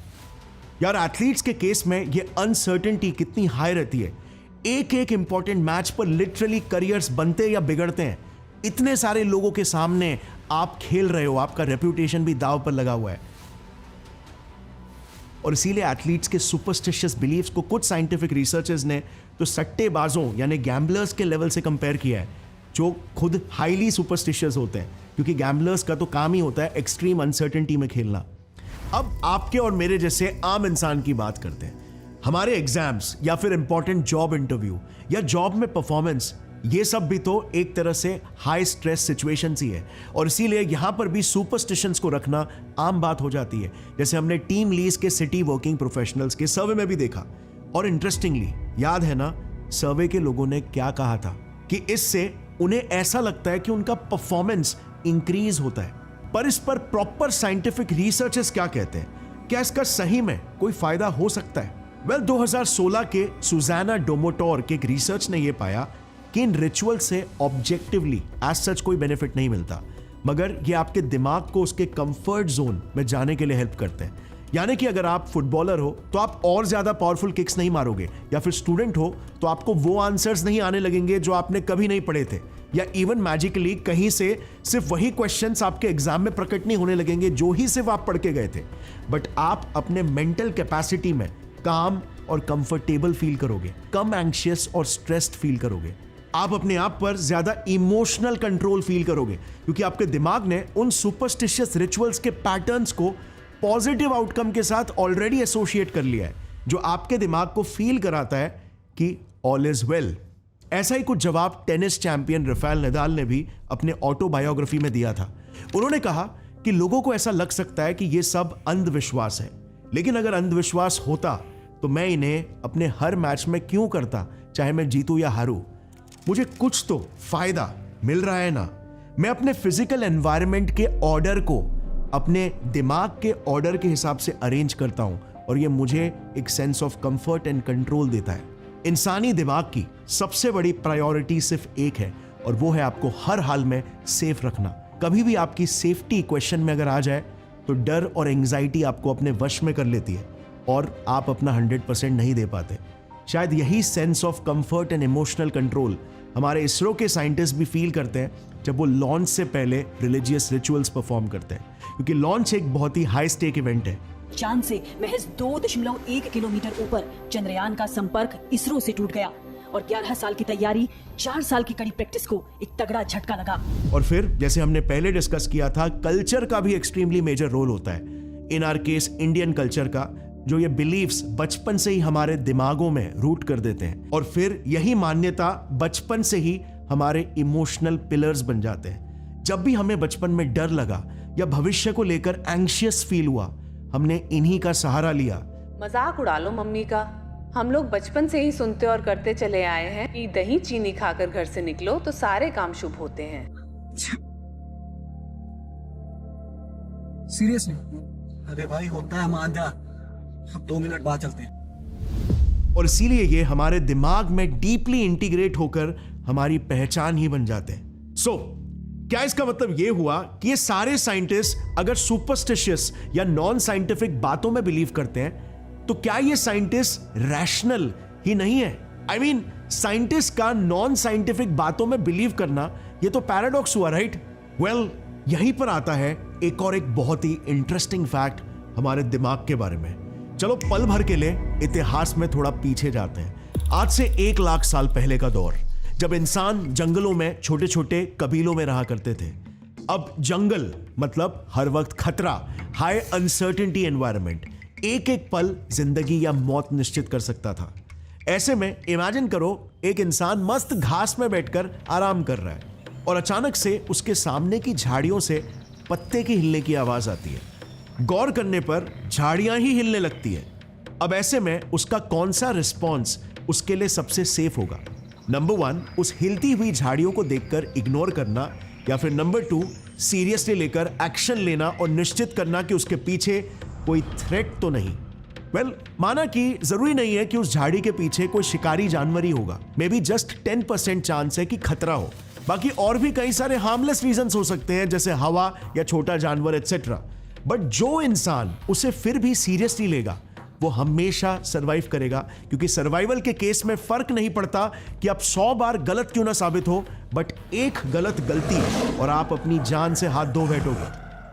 यार, एथलीट्स के केस में ये अनसर्टेनिटी कितनी हाई रहती है। एक एक इंपॉर्टेंट मैच पर लिटरली करियर्स बनते या बिगड़ते हैं। इतने सारे लोगों के सामने आप खेल रहे हो, आपका रेप्यूटेशन भी दांव पर लगा हुआ है। और इसीलिए एथलीट्स के सुपरस्टिशियस बिलीफ्स को कुछ साइंटिफिक रिसर्चर्स ने तो सट्टेबाजों यानी गैम्बलर्स के लेवल से कंपेयर किया है, जो खुद हाईली सुपरस्टिशियस होते हैं, क्योंकि गैम्बलर्स का तो काम ही होता है एक्सट्रीम अनसर्टेनिटी में खेलना। अब आपके और मेरे जैसे आम इंसान की बात करते हैं। हमारे एग्जाम्स या फिर इंपॉर्टेंट जॉब इंटरव्यू या जॉब में परफॉर्मेंस, ये सब भी तो एक तरह से हाई स्ट्रेस सिचुएशंस ही है और इसीलिए यहां पर भी सुपरस्टिशंस को रखना आम बात हो जाती है, जैसे हमने टीम लीज के सिटी वर्किंग प्रोफेशनल्स के सर्वे में भी देखा। और इंटरेस्टिंगली, याद है ना सर्वे के लोगों ने क्या कहा था कि इससे उन्हें ऐसा लगता है कि उनका परफॉर्मेंस इंक्रीज होता है। पर इस पर प्रॉपर साइंटिफिक रिसर्चर्स क्या कहते हैं? क्या इसका सही में कोई फायदा हो सकता है? वेल, 2016 के सुजाना डोमोटोर के एक रिसर्च ने यह पाया कि इन रिचुअल से ऑब्जेक्टिवली एज सच कोई बेनिफिट नहीं मिलता, मगर ये आपके दिमाग को उसके कंफर्ट जोन में जाने के लिए हेल्प करते हैं। यानी कि अगर आप फुटबॉलर हो तो आप और ज्यादा पावरफुल किक्स नहीं मारोगे, या फिर स्टूडेंट हो तो आपको वो आंसर्स नहीं आने लगेंगे जो आपने कभी नहीं पढ़े थे, या इवन मैजिकली कहीं से सिर्फ वही क्वेश्चंस आपके एग्जाम में प्रकट नहीं होने लगेंगे जो ही सिर्फ आप पढ़ के गए थे, बट आप अपने मेंटल कैपेसिटी में काम और कंफर्टेबल फील करोगे, कम एंग्शियस और स्ट्रेस्ड फील करोगे। आप अपने आप पर ज्यादा इमोशनल कंट्रोल फील करोगे, क्योंकि आपके दिमाग ने उन सुपरस्टिशियस रिचुअल्स के पैटर्न्स को पॉजिटिव आउटकम के साथ ऑलरेडी एसोसिएट कर लिया है, जो आपके दिमाग को फील कराता है कि ऑल इज वेल। ऐसा ही कुछ जवाब टेनिस चैंपियन राफेल नडाल ने भी अपने ऑटोबायोग्राफी में दिया था। उन्होंने कहा कि लोगों को ऐसा लग सकता है कि यह सब अंधविश्वास है, लेकिन अगर अंधविश्वास होता तो मैं इन्हें अपने हर मैच में क्यों करता, चाहे मैं जीतूं या हारूं। मुझे कुछ तो फायदा मिल रहा है ना। मैं अपने फिजिकल एनवायरनमेंट के ऑर्डर को अपने दिमाग के ऑर्डर के हिसाब से अरेंज करता हूं, और यह मुझे एक sense of comfort and control देता है। इंसानी दिमाग की सबसे बड़ी प्रायोरिटी सिर्फ एक है, और वो है आपको हर हाल में सेफ रखना। कभी भी आपकी सेफ्टी क्वेश्चन में अगर आ जाए तो डर और एंजाइटी आपको अपने वश में कर लेती है और आप अपना 100% नहीं दे पाते। शायद यही sense of comfort and emotional control हमारे इसरो के साइंटिस्ट भी फील करते हैं जब वो लॉन्च से पहले रिलीजियस रिचुअल्स परफॉर्म करते हैं, क्योंकि लॉन्च एक बहुत ही हाई स्टेक इवेंट है। चांद से महज 2.1 किलोमीटर ऊपर चंद्रयान का संपर्क इसरो से टूट गया और 11 साल की तैयारी, 4 साल की कड़ी प्रैक्टिस को एक तगड़ा झटका लगा। और फिर जैसे हमने पहले डिस्कस किया था, कल्चर का भी एक्सट्रीमली मेजर रोल होता है। इन आर केस इंडियन कल्चर का, जो ये बिलीव्स बचपन से ही हमारे दिमागों में रूट कर देते हैं, और फिर यही मान्यता बचपन से ही हमारे इमोशनल पिलर्स बन जाते हैं। जब भी हमें बचपन में डर लगा या भविष्य को लेकर एंग्शियस फील हुआ, हमने इन्हीं का सहारा लिया। मजाक उड़ा लो मम्मी का। हम लोग बचपन से ही सुनते और करते चले आए हैं कि दही चीनी खाकर घर से निकलो तो सारे काम शुभ होते हैं। सीरियसली? अरे भाई होता है, मान जा। अब 2 मिनट बाद चलते हैं। और इसीलिए ये हमारे दिमाग में डीपली इंटीग्रेट होकर हमारी पहचान ही बन जाते हैं। सो क्या इसका मतलब ये हुआ कि ये सारे साइंटिस्ट अगर सुपरस्टिशियस या नॉन साइंटिफिक बातों में बिलीव करते हैं, तो क्या ये साइंटिस्ट रैशनल ही नहीं है? आई मीन साइंटिस्ट का नॉन साइंटिफिक बातों में बिलीव करना, ये तो पैराडॉक्स हुआ, राइट? वेल, यहीं पर आता है एक बहुत ही इंटरेस्टिंग फैक्ट हमारे दिमाग के बारे में। चलो पल भर के लिए इतिहास में थोड़ा पीछे जाते हैं। आज से 1 लाख साल पहले का दौर, जब इंसान जंगलों में छोटे छोटे कबीलों में रहा करते थे। अब जंगल मतलब हर वक्त खतरा, हाई अनसर्टेनिटी एनवायरनमेंट, एक एक पल जिंदगी या मौत निश्चित कर सकता था। ऐसे में इमेजिन करो, एक इंसान मस्त घास में बैठकर आराम कर रहा है और अचानक से उसके सामने की झाड़ियों से पत्ते की हिलने की आवाज आती है। गौर करने पर झाड़ियां ही हिलने लगती है। अब ऐसे में उसका कौन सा रिस्पॉन्स उसके लिए सबसे सेफ होगा? नंबर 1, उस हिलती हुई झाड़ियों को देखकर इग्नोर करना, या फिर नंबर 2, सीरियसली लेकर एक्शन लेना और निश्चित करना कि उसके पीछे कोई थ्रेट तो नहीं। वेल, माना कि जरूरी नहीं है कि उस झाड़ी के पीछे कोई शिकारी जानवर ही होगा। मे बी जस्ट 10% चांस है कि खतरा हो। बाकी और भी कई सारे हार्मलेस रीजंस हो सकते हैं, जैसे हवा या छोटा जानवर एटसेट्रा। बट जो इंसान उसे फिर भी सीरियसली लेगा, वो हमेशा सरवाइव करेगा, क्योंकि सर्वाइवल के केस में फर्क नहीं पड़ता कि आप 100 बार गलत क्यों ना साबित हो, बट एक गलत गलती और आप अपनी जान से हाथ धो बैठोगे।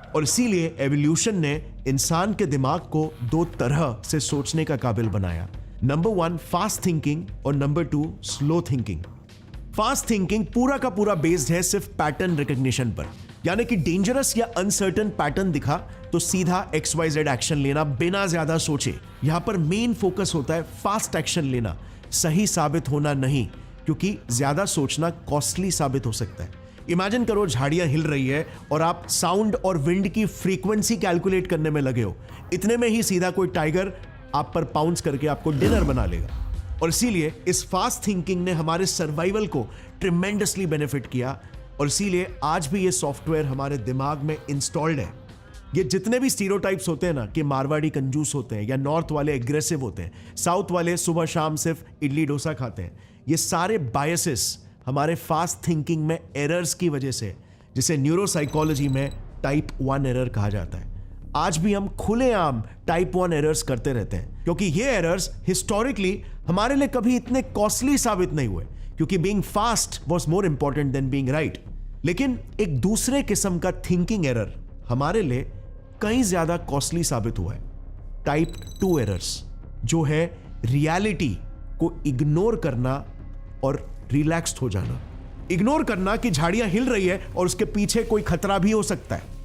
और इसीलिए एवोल्यूशन ने इंसान के दिमाग को 2 तरह से सोचने का काबिल बनाया। नंबर 1 फास्ट थिंकिंग और number 2 slow thinking. Fast thinking पूरा का पूरा बेस्ड है सिर्फ पैटर्न रिकॉग्निशन पर, यानी कि डेंजरस या अनसर्टन पैटर्न दिखा तो सीधा XYZ एक्शन लेना बिना ज्यादा सोचे। यहां पर मेन फोकस होता है फास्ट एक्शन लेना, सही साबित होना नहीं, क्योंकि ज्यादा सोचना कॉस्टली साबित हो सकता है। इमेजिन करो झाड़ियां हिल रही है और आप साउंड और विंड की फ्रीक्वेंसी कैलकुलेट करने में लगे हो। इतने में ही सीधा कोई टाइगर आप पर पाउंस करके आपको डिनर बना लेगा। और इसीलिए इस फास्ट थिंकिंग ने हमारे सर्वाइवल को ट्रिमेंडसली बेनिफिट किया, और इसीलिए आज भी ये सॉफ्टवेयर हमारे दिमाग में इंस्टॉल्ड है। ये जितने भी स्टीरियोटाइप्स होते हैं ना, कि मारवाड़ी कंजूस होते हैं या नॉर्थ वाले एग्रेसिव होते हैं, साउथ वाले सुबह शाम सिर्फ इडली डोसा खाते हैं, ये सारे बायसेस हमारे फास्ट थिंकिंग में एरर्स की वजह से, जिसे न्यूरोसाइकोलॉजी में टाइप 1 एरर कहा जाता है। आज भी हम खुलेआम टाइप 1 एरर्स करते रहते हैं, क्योंकि ये एरर्स हिस्टोरिकली हमारे लिए कभी इतने कॉस्टली साबित नहीं हुए, क्योंकि being fast was more important than being right. लेकिन एक दूसरे किस्म का थिंकिंग एरर हमारे लिए कहीं ज्यादा कॉस्टली साबित हुआ है, टाइप 2 एरर्स, जो है रियलिटी को इग्नोर करना और रिलैक्स्ड हो जाना, इग्नोर करना कि झाड़ियां हिल रही है और उसके पीछे कोई खतरा भी हो सकता है।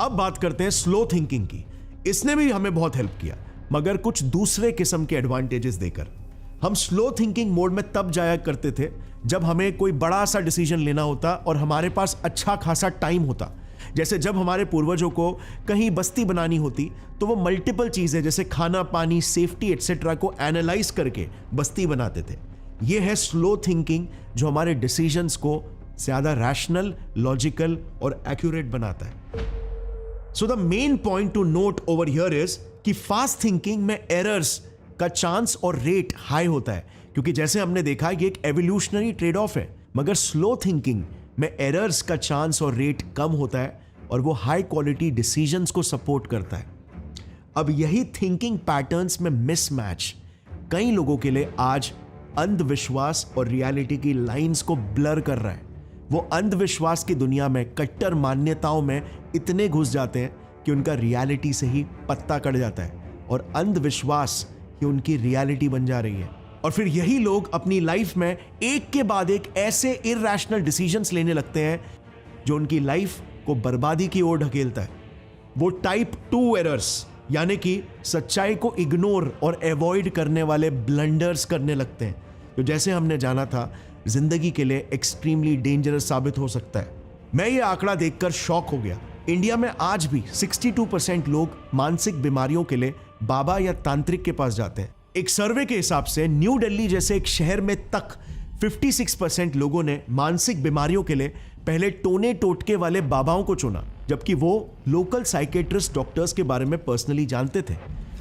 अब बात करते हैं स्लो थिंकिंग की। इसने भी हमें बहुत हेल्प किया, मगर कुछ दूसरे किस्म के एडवांटेजेस देकर। हम स्लो थिंकिंग मोड में तब जाया करते थे जब हमें कोई बड़ा सा डिसीजन लेना होता और हमारे पास अच्छा खासा टाइम होता। जैसे जब हमारे पूर्वजों को कहीं बस्ती बनानी होती तो वो मल्टीपल चीजें जैसे खाना, पानी, सेफ्टी एटसेट्रा को एनालाइज करके बस्ती बनाते थे। ये है स्लो थिंकिंग जो हमारे डिसीजंस को ज्यादा रैशनल, लॉजिकल और एक्यूरेट बनाता है। So the main point two note over here is कि फास्ट थिंकिंग में एरर्स का चांस और रेट हाई होता है, क्योंकि जैसे हमने देखा ये एक एवोल्यूशनरी ट्रेड ऑफ है। मगर स्लो थिंकिंग में एरर्स का चांस और रेट कम होता है और वो हाई क्वालिटी डिसीजंस को सपोर्ट करता है। अब यही थिंकिंग पैटर्न्स में मिसमैच कई लोगों के लिए आज अंधविश्वास और रियलिटी की लाइंस को ब्लर कर रहा है। वो अंधविश्वास की दुनिया में कट्टर मान्यताओं में इतने घुस जाते हैं कि उनका रियलिटी से ही पत्ता कट जाता है और अंधविश्वास ही उनकी रियलिटी बन जा रही है। और फिर यही लोग अपनी लाइफ में एक के बाद एक ऐसे इरैशनल डिसीजंस लेने लगते हैं जो उनकी लाइफ को बर्बादी की ओर ढकेलता है। वो टाइप 2 एरर्स यानी कि सच्चाई को इग्नोर और अवॉइड करने वाले ब्लंडर्स करने लगते हैं, जो जैसे हमने जाना था जिंदगी के लिए एक्सट्रीमली डेंजरस साबित हो सकता है। मैं ये आंकड़ा देखकर शॉक हो गया। इंडिया में आज भी 62% लोग मानसिक बीमारियों के लिए बाबा या तांत्रिक के पास जाते हैं। एक सर्वे के हिसाब से न्यू दिल्ली जैसे एक शहर में तक 56% लोगों ने मानसिक बीमारियों के लिए पहले टोने टोटके वाले बाबाओं को चुना, जबकि वो लोकल साइकेट्रिस्ट डॉक्टर्स के बारे में पर्सनली जानते थे।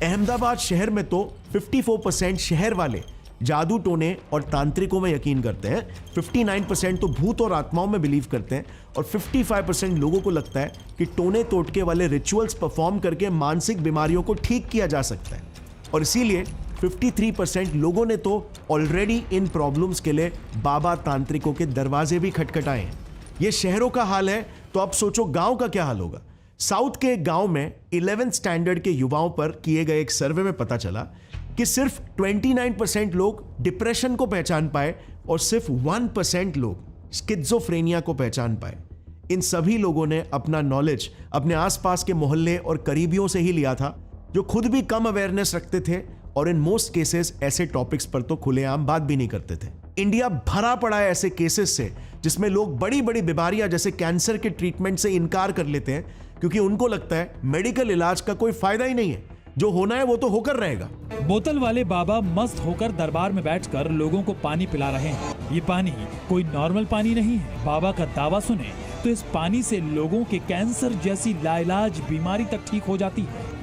अहमदाबाद शहर में तो 54% शहर वाले जादू, टोने और तांत्रिकों में यकीन करते हैं, 59% तो भूत और आत्माओं में बिलीव करते हैं और 55% लोगों को लगता है कि टोने टोटके वाले रिचुअल्स परफॉर्म करके मानसिक बीमारियों को ठीक किया जा सकता है। और इसीलिए 53% लोगों ने तो ऑलरेडी इन प्रॉब्लम्स के लिए बाबा तांत्रिकों के दरवाजे भी खटखटाए हैं। ये शहरों का हाल है, तो अब सोचो गांव का क्या हाल होगा। साउथ के गांव में 11th स्टैंडर्ड के युवाओं पर किए गए एक सर्वे में पता चला कि सिर्फ 29% लोग डिप्रेशन को पहचान पाए और सिर्फ 1% लोग स्किज़ोफ्रेनिया को पहचान पाए। इन सभी लोगों ने अपना नॉलेज अपने आसपास के मोहल्ले और करीबियों से ही लिया था, जो खुद भी कम अवेयरनेस रखते थे और इन मोस्ट केसेस ऐसे टॉपिक्स पर तो खुलेआम बात भी नहीं करते थे। इंडिया भरा पड़ा है ऐसे केसेस से जिसमें लोग बड़ी बड़ी बीमारियां जैसे कैंसर के ट्रीटमेंट से इनकार कर लेते हैं, क्योंकि उनको लगता है मेडिकल इलाज का कोई फायदा ही नहीं है, जो होना है वो तो होकर रहेगा। बोतल वाले बाबा मस्त होकर दरबार में बैठकर लोगों को पानी पिला रहे हैं। ये पानी कोई नॉर्मल पानी नहीं है। बाबा का दावा सुने तो इस पानी से लोगों के कैंसर जैसी लाइलाज बीमारी तक ठीक हो जाती है।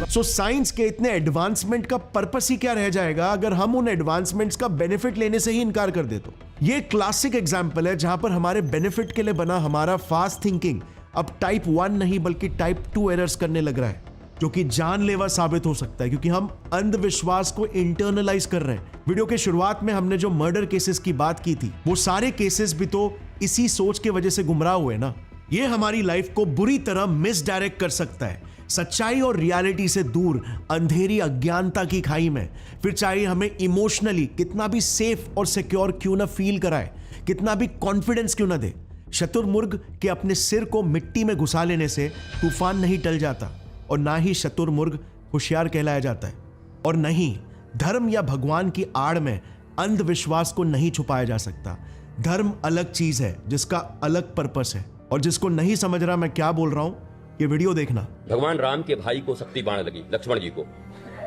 सो साइंस के इतने एडवांसमेंट का पर्पस ही क्या रह जाएगा अगर हम उन एडवांसमेंट्स का बेनिफिट लेने से ही इनकार कर दे तो। ये क्लासिक एग्जांपल है जहां पर हमारे बेनिफिट के लिए बना हमारा फास्ट थिंकिंग अब टाइप 1 नहीं बल्कि टाइप 2 एरर्स करने लग रहा है, जो कि जानलेवा साबित हो सकता है, क्योंकि हम अंधविश्वास को इंटरनलाइज कर रहे हैं। वीडियो के शुरुआत में हमने जो मर्डर केसेस की बात की थी, वो सारे केसेस भी तो इसी सोच के वजह से गुमराह हुए ना। ये हमारी लाइफ को बुरी तरह मिसडायरेक्ट कर सकता है, सच्चाई और रियलिटी से दूर अंधेरी अज्ञानता की खाई में। फिर चाहे हमें इमोशनली कितना भी सेफ और सिक्योर क्यों ना फील कराए, कितना भी कॉन्फिडेंस क्यों ना दे, शतुरमुर्ग के अपने सिर को मिट्टी में घुसा लेने से तूफान नहीं टल जाता, और ना ही शतुरमुर्ग होशियार कहलाया जाता है। और नहीं, धर्म या भगवान की आड़ में अंधविश्वास को नहीं छुपाया जा सकता। धर्म अलग चीज है जिसका अलग पर्पस है, और जिसको नहीं समझ रहा मैं क्या बोल रहा हूं, ये वीडियो देखना। भगवान राम के भाई को शक्ति बाण लगी, लक्ष्मण जी को।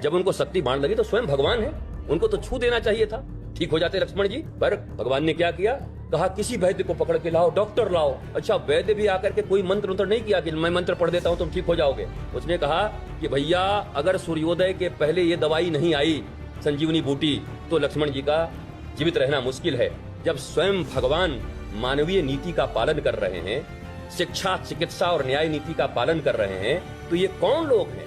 जब उनको शक्ति बाण लगी तो स्वयं भगवान है, उनको तो छू देना चाहिए था, ठीक हो जाते लक्ष्मण जी। पर भगवान ने क्या किया, कहा किसी वैद्य को पकड़ के लाओ, डॉक्टर लाओ। अच्छा, वैद्य भी आकर के कोई मंत्र उंत्र नहीं किया कि मैं मंत्र पढ़ देता हूं तुम ठीक हो जाओगे। उसने कहा कि भैया अगर सूर्योदय के पहले ये दवाई नहीं आई संजीवनी बूटी तो लक्ष्मण जी का जीवित रहना मुश्किल है। जब स्वयं भगवान मानवीय नीति का पालन कर रहे हैं, शिक्षा, चिकित्सा और न्याय नीति का पालन कर रहे हैं, तो ये कौन लोग हैं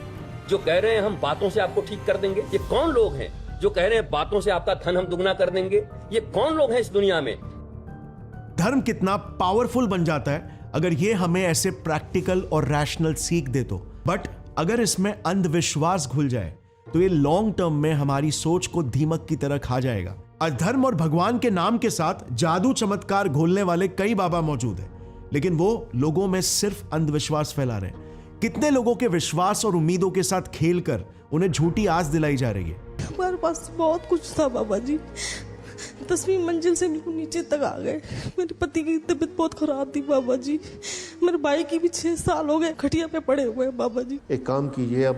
जो कह रहे हैं हम बातों से आपको ठीक कर देंगे? ये कौन लोग हैं जो कह रहे हैं बातों से आपका धन हम दुगना कर देंगे? ये कौन लोग हैं इस दुनिया में? धर्म कितना पावरफुल बन जाता है अगर ये हमें ऐसे प्रैक्टिकल और रैशनल सीख दे तो। बट अगर इसमें अंधविश्वास घुल जाए तो ये लॉन्ग टर्म में हमारी सोच को दीमक की तरह खा जाएगा। अधर्म और भगवान के नाम के साथ जादू चमत्कार घोलने वाले कई बाबा मौजूद हैं, लेकिन वो लोगों में सिर्फ अंधविश्वास फैला रहे हैं। कितने लोगों के विश्वास और उम्मीदों के साथ खेलकर उन्हें झूठी आस दिलाई जा रही है। हमारे पास बहुत कुछ था बाबा जी, 10वीं मंजिल से बिल्कुल नीचे तक आ गए। मेरे पति की तबीयत बहुत खराब थी बाबा जी, मेरे भाई की भी 6 साल हो गए खटिया पे पड़े हुए हैं बाबा जी। एक काम कीजिए, अब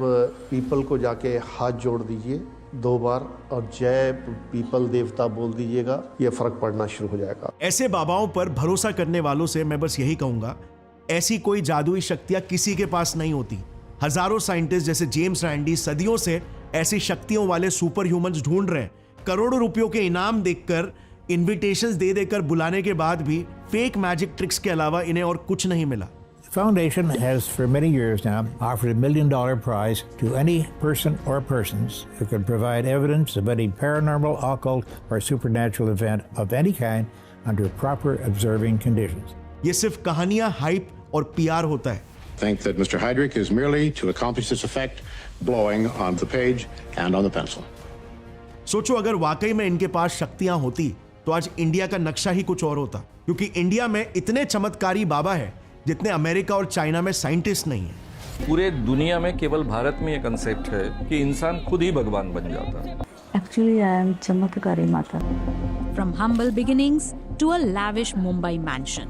पीपल को जाके हाथ जोड़ दीजिए 2 बार और जय पीपल देवता बोल दीजिएगा, ये फर्क पड़ना शुरू हो जाएगा। ऐसे बाबाओं पर भरोसा करने वालों से मैं बस यही कहूंगा, ऐसी कोई जादुई शक्तियां किसी के पास नहीं होती। हजारों साइंटिस्ट जैसे जेम्स रैंडी सदियों से ऐसी शक्तियों वाले सुपर ह्यूमंस ढूंढ रहे हैं। करोड़ों रुपयों के इनाम देकर, इन्विटेशंस दे देकर बुलाने के बाद भी फेक मैजिक ट्रिक्स के अलावा इन्हें और कुछ नहीं मिला। The foundation has for many years now offered $1 million prize to any person or persons who can provide evidence of any paranormal, occult, or supernatural event of any kind under proper observing conditions. ये सिर्फ कहानियां, hype और PR होता है। Think that Mr. Heydrich is merely to accomplish this effect, blowing on the page and on the pencil. सोचो अगर वाकई में इनके पास शक्तियां होती तो आज इंडिया का नक्शा ही कुछ और होता, क्योंकि इंडिया में इतने चमत्कारी बाबा है जितने अमेरिका और चाइना में साइंटिस्ट नहीं है। पूरे दुनिया में केवल भारत में ये कंसेप्ट है कि इंसान खुद ही भगवान बन जाता है। Actually, I am चमत्कारी माता। From humble beginnings to a lavish Mumbai mansion,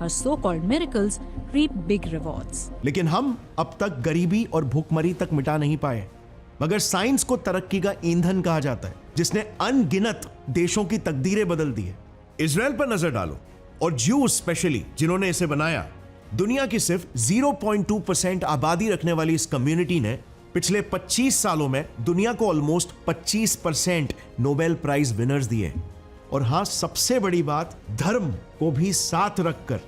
her so-called miracles reap big rewards. लेकिन हम अब तक गरीबी और भूखमरी तक मिटा नहीं पाए, मगर साइंस को तरक्की का ईंधन कहा जाता है, जिसने अनगिनत देशों की तकदीरें बदल दी है। इजराइल पर नजर डालो और ज्यूज स्पेशली जिन्होंने इसे बनाया। दुनिया की सिर्फ 0.2% आबादी रखने वाली इस कम्युनिटी ने पिछले 25 सालों में दुनिया को ऑलमोस्ट 25% नोबेल प्राइज विनर्स दिए। और हां, सबसे बड़ी बात, धर्म को भी साथ रखकर,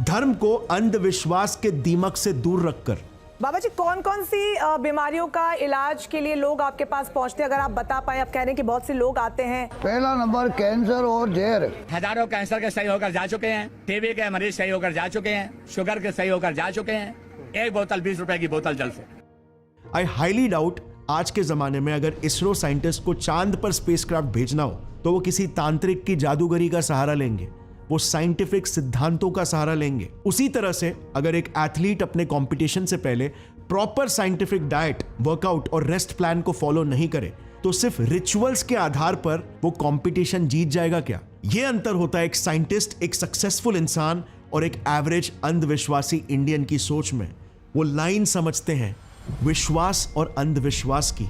धर्म को अंधविश्वास के दीमक से दूर रखकर। बाबा जी, कौन कौन सी बीमारियों का इलाज के लिए लोग आपके पास पहुंचते हैं, अगर आप बता पाए? आप कह रहे हैं कि बहुत से लोग आते हैं। पहला नंबर कैंसर और जहर। हजारों कैंसर के सही होकर जा चुके हैं, टीबी के मरीज सही होकर जा चुके हैं, शुगर के सही होकर जा चुके हैं। एक बोतल 20 रुपए की बोतल जल से। आई हाईली डाउट आज के जमाने में अगर इसरो साइंटिस्ट को चांद पर स्पेसक्राफ्ट भेजना हो तो वो किसी तांत्रिक की जादूगरी का सहारा लेंगे, वो साइंटिफिक सिद्धांतों का सहारा लेंगे। उसी तरह से अगर एक एथलीट अपने कंपटीशन से पहले प्रॉपर साइंटिफिक डाइट, वर्कआउट और रेस्ट प्लान को फॉलो नहीं करे तो सिर्फ रिचुअल्स के आधार पर वो कंपटीशन जीत जाएगा क्या? ये अंतर होता है एक साइंटिस्ट, एक सक्सेसफुल इंसान और एक एवरेज अंधविश्वासी इंडियन की सोच में। वो लाइन समझते हैं विश्वास और अंधविश्वास की।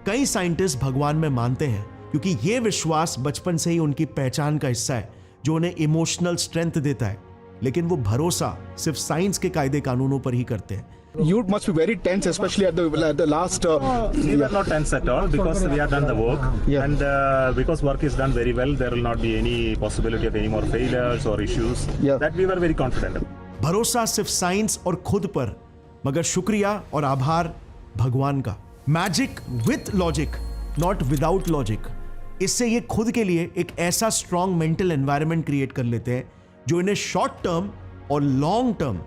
कई साइंटिस्ट भगवान में मानते हैं क्योंकि ये विश्वास बचपन से ही उनकी पहचान का हिस्सा है जो उन्हें इमोशनल स्ट्रेंथ देता है, लेकिन वो भरोसा सिर्फ साइंस के कायदे कानूनों पर ही करते हैं। You must be very tense, especially at the last. We were not tense at all because we have done the work, and because work is done very well, there will not be any possibility of any more failures or issues. That we were very confident. भरोसा सिर्फ science और खुद पर, मगर शुक्रिया और आभार भगवान का। Magic with logic, not without logic. इससे ये खुद के लिए एक ऐसा स्ट्रॉन्ग मेंटल एनवायरनमेंट क्रिएट कर लेते हैं जो इन्हें शॉर्ट टर्म और लॉन्ग टर्म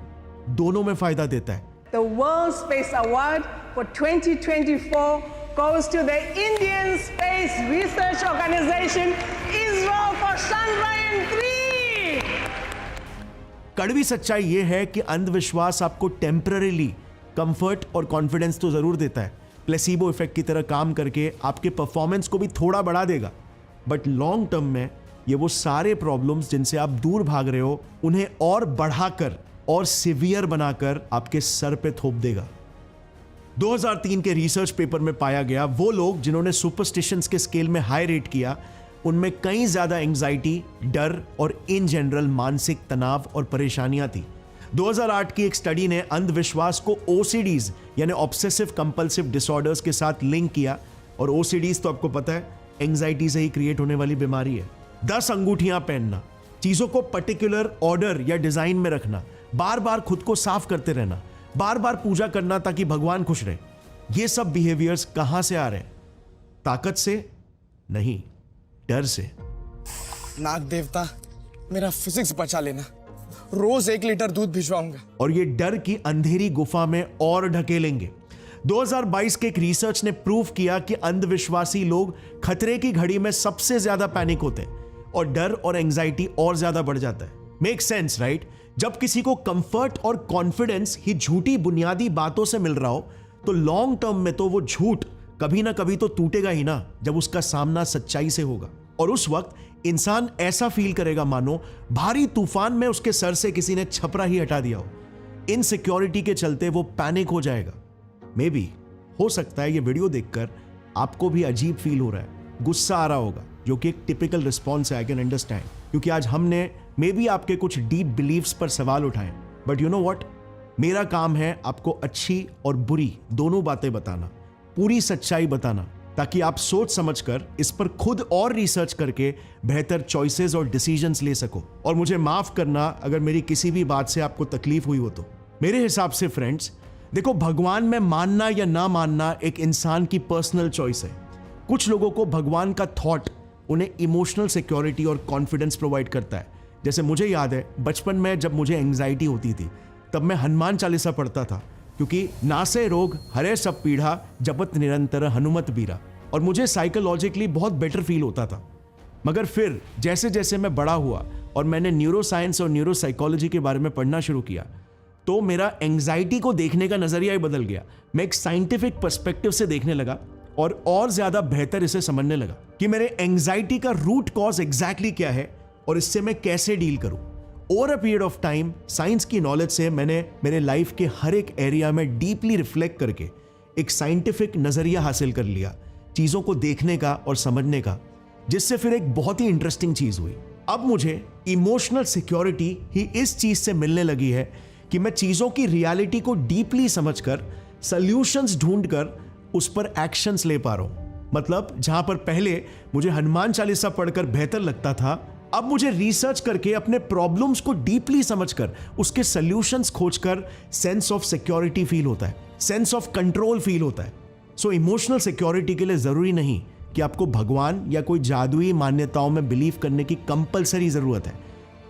दोनों में फायदा देता है। The World Space Award for 2024 goes to the Indian Space Research Organization, ISRO, for Chandrayaan-3. कड़वी सच्चाई यह है कि अंधविश्वास आपको टेम्पररीली कंफर्ट और कॉन्फिडेंस तो जरूर देता है, प्लेसिबो इफेक्ट की तरह काम करके आपके परफॉर्मेंस को भी थोड़ा बढ़ा देगा, बट लॉन्ग टर्म में ये वो सारे प्रॉब्लम्स जिनसे आप दूर भाग रहे हो उन्हें और बढ़ाकर और सिवियर बनाकर आपके सर पे थोप देगा। 2003 के रिसर्च पेपर में पाया गया वो लोग जिन्होंने सुपरस्टिशंस के स्केल में हाई रेट किया, उनमें कई ज्यादा एंजाइटी, डर और इन जनरल मानसिक तनाव और परेशानियां थी। 2008 की एक स्टडी ने अंधविश्वास को ओसीडीज यानी ऑब्सेसिव कंपल्सिव डिसऑर्डर्स के साथ लिंक किया, और ओसीडीज तो आपको पता है एंजाइटी से ही क्रिएट होने वाली बीमारी है। 10 अंगूठियां पहनना, चीजों को पर्टिकुलर ऑर्डर या डिजाइन में रखना, बार बार खुद को साफ करते रहना, बार बार पूजा करना ताकि भगवान खुश रहे, ये सब बिहेवियर्स कहां से आ रहे हैं? ताकत से नहीं, डर से। नाग देवता, मेरा फिजिक्स बचा लेना, रोज 1 लीटर दूध भिजवाऊंगा। और ये डर की अंधेरी गुफा में और ढकेलेंगे। 2022 के एक रिसर्च ने प्रूव किया कि अंधविश्वासी लोग खतरे की घड़ी में सबसे ज्यादा पैनिक होते हैं और डर और एंजाइटी और ज्यादा बढ़ जाता है। Make sense right? जब किसी को कंफर्ट और कॉन्फिडेंस ही झूठी बुनियादी बातों से मिल रहा हो तो लॉन्ग टर्म में तो वो झूठ कभी ना कभी तो टूटेगा ही ना, जब उसका सामना सच्चाई से होगा। और उस वक्त इंसान ऐसा फील करेगा मानो भारी तूफान में उसके सर से किसी ने छपरा ही हटा दिया हो। इनसिक्योरिटी के चलते वो पैनिक हो जाएगा। मे बी हो सकता है ये वीडियो देखकर आपको भी अजीब फील हो रहा है, गुस्सा आ रहा होगा, जो कि एक टिपिकल रिस्पॉन्स है। आई कैन अंडरस्टैंड, क्योंकि आज हमने मे बी आपके कुछ डीप बिलीव्स पर सवाल उठाए। बट यू नो व्हाट, मेरा काम है आपको अच्छी और बुरी दोनों बातें बताना, पूरी सच्चाई बताना, ताकि आप सोच समझकर इस पर खुद और रिसर्च करके बेहतर चॉइसेस और डिसीजंस ले सको। और मुझे माफ करना अगर मेरी किसी भी बात से आपको तकलीफ हुई हो तो। मेरे हिसाब से फ्रेंड्स, देखो, भगवान में मानना या ना मानना एक इंसान की पर्सनल चॉइस है। कुछ लोगों को भगवान का थॉट उन्हें इमोशनल सिक्योरिटी और कॉन्फिडेंस प्रोवाइड करता है। जैसे मुझे याद है बचपन में जब मुझे एंग्जाइटी होती थी तब मैं हनुमान चालीसा पढ़ता था, क्योंकि नासे रोग हरे सब पीढ़ा जपत निरंतर हनुमत बीरा, और मुझे साइकोलॉजिकली बहुत बेटर फील होता था। मगर फिर जैसे जैसे मैं बड़ा हुआ और मैंने न्यूरो साइंस और न्यूरो साइकोलॉजी के बारे में पढ़ना शुरू किया तो मेरा एंग्जाइटी को देखने का नजरिया ही बदल गया। मैं एक साइंटिफिक पर्सपेक्टिव से देखने लगा और ज्यादा बेहतर इसे समझने लगा कि मेरे एंग्जाइटी का रूट कॉज एग्जैक्टली क्या है और इससे मैं कैसे डील करूं। Over a period of time science की नॉलेज से मैंने मेरे लाइफ के हर एक एरिया में डीपली रिफ्लेक्ट करके एक साइंटिफिक नजरिया हासिल कर लिया चीजों को देखने का और समझने का, जिससे फिर एक बहुत ही इंटरेस्टिंग चीज हुई। अब मुझे इमोशनल सिक्योरिटी ही इस चीज से मिलने लगी है कि मैं चीजों की रियलिटी को डीपली समझकर सॉल्यूशंस ढूंढकर उस पर एक्शंस ले पा रहा हूं। मतलब जहां पर पहले मुझे हनुमान चालीसा पढ़कर बेहतर लगता था, अब मुझे रिसर्च करके अपने प्रॉब्लम्स को डीपली समझकर उसके सॉल्यूशंस खोजकर सेंस ऑफ सिक्योरिटी फील होता है, सेंस ऑफ कंट्रोल फील होता है। सो इमोशनल सिक्योरिटी के लिए जरूरी नहीं कि आपको भगवान या कोई जादुई मान्यताओं में बिलीव करने की कंपलसरी जरूरत है।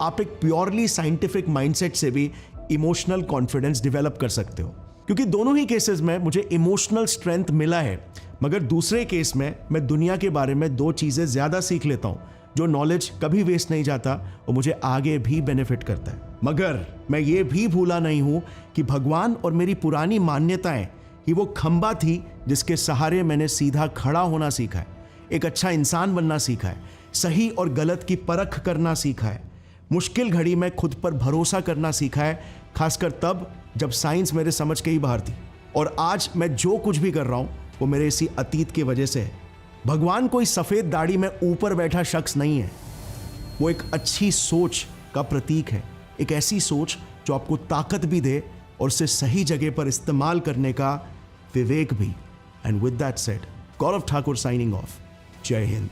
आप एक प्योरली साइंटिफिक माइंडसेट से भी इमोशनल कॉन्फिडेंस डेवलप कर सकते हो, क्योंकि दोनों ही केसेस में मुझे इमोशनल स्ट्रेंथ मिला है। मगर दूसरे केस में मैं दुनिया के बारे में 2 चीजें ज्यादा सीख लेता हूं, जो नॉलेज कभी वेस्ट नहीं जाता और मुझे आगे भी बेनिफिट करता है। मगर मैं ये भी भूला नहीं हूं कि भगवान और मेरी पुरानी मान्यताएं ही वो खंबा थी जिसके सहारे मैंने सीधा खड़ा होना सीखा है, एक अच्छा इंसान बनना सीखा है, सही और गलत की परख करना सीखा है, मुश्किल घड़ी में खुद पर भरोसा करना सीखा है, खासकर तब जब साइंस मेरे समझ के ही बाहर थी। और आज मैं जो कुछ भी कर रहा हूं वो मेरे इसी अतीत की वजह से है। भगवान कोई सफेद दाढ़ी में ऊपर बैठा शख्स नहीं है, वो एक अच्छी सोच का प्रतीक है, एक ऐसी सोच जो आपको ताकत भी दे और उसे सही जगह पर इस्तेमाल करने का विवेक भी। And with that said, Gaurav Thakur signing off. जय हिंद।